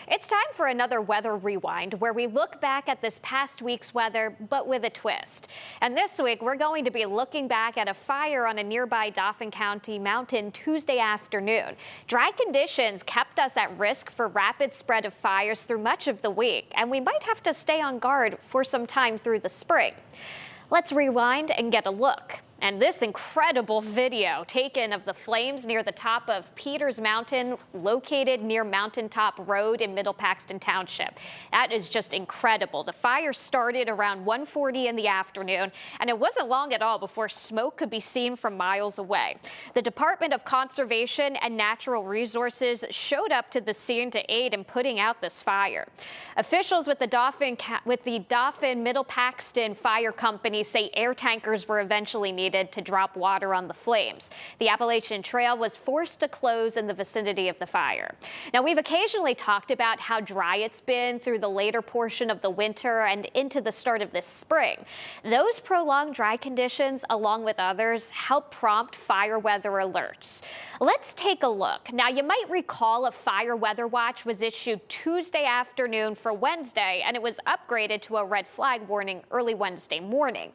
It's time for another weather rewind where we look back at this past week's weather, but with a twist. And this week, we're going to be looking back at a fire on a nearby Dauphin County mountain Tuesday afternoon. Dry conditions kept us at risk for rapid spread of fires through much of the week, and we might have to stay on guard for some time through the spring. Let's rewind and get a look. And this incredible video taken of the flames near the top of Peters Mountain, located near Mountaintop Road in Middle Paxton Township. That is just incredible. The fire started around 1:40 in the afternoon, and it wasn't long at all before smoke could be seen from miles away. The Department of Conservation and Natural Resources showed up to the scene to aid in putting out this fire. Officials with the Dauphin Middle Paxton Fire Company say air tankers were eventually needed to drop water on the flames. The Appalachian Trail was forced to close in the vicinity of the fire. Now, we've occasionally talked about how dry it's been through the later portion of the winter and into the start of this spring. Those prolonged dry conditions, along with others, help prompt fire weather alerts. Let's take a look. Now, you might recall a fire weather watch was issued Tuesday afternoon for Wednesday, and it was upgraded to a red flag warning early Wednesday morning.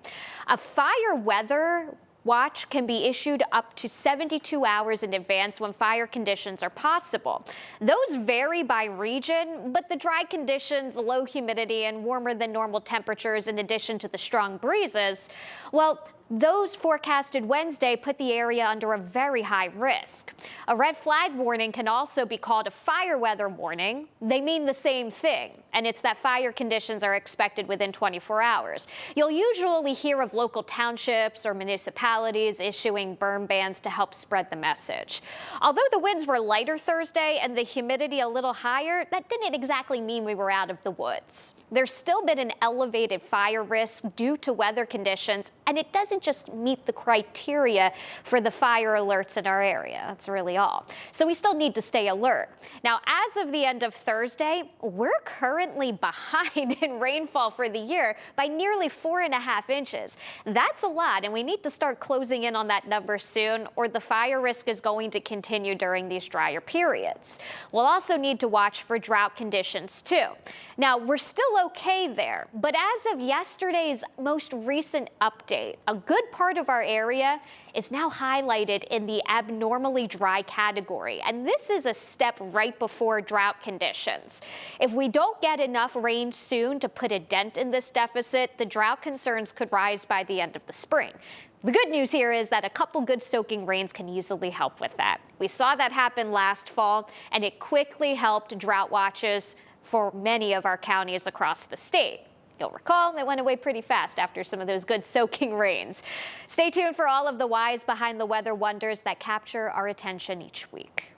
A fire weather watch can be issued up to 72 hours in advance when fire conditions are possible. Those vary by region, but the dry conditions, low humidity, and warmer than normal temperatures, in addition to the strong breezes, well, those forecasted Wednesday put the area under a very high risk. A red flag warning can also be called a fire weather warning. They mean the same thing, and it's that fire conditions are expected within 24 hours. You'll usually hear of local townships or municipalities issuing burn bans to help spread the message. Although the winds were lighter Thursday and the humidity a little higher, that didn't exactly mean we were out of the woods. There's still been an elevated fire risk due to weather conditions, and it doesn't just meet the criteria for the fire alerts in our area. That's really all. So we still need to stay alert. Now, as of the end of Thursday, we're currently behind in rainfall for the year by nearly 4.5 inches. That's a lot, and we need to start closing in on that number soon, or the fire risk is going to continue during these drier periods. We'll also need to watch for drought conditions too. Now, we're still okay there, but as of yesterday's most recent update, a good part of our area is now highlighted in the abnormally dry category, and this is a step right before drought conditions. If we don't get enough rain soon to put a dent in this deficit, the drought concerns could rise by the end of the spring. The good news here is that a couple good soaking rains can easily help with that. We saw that happen last fall, and it quickly helped drought watches for many of our counties across the state. You'll recall it went away pretty fast after some of those good soaking rains. Stay tuned for all of the whys behind the weather wonders that capture our attention each week.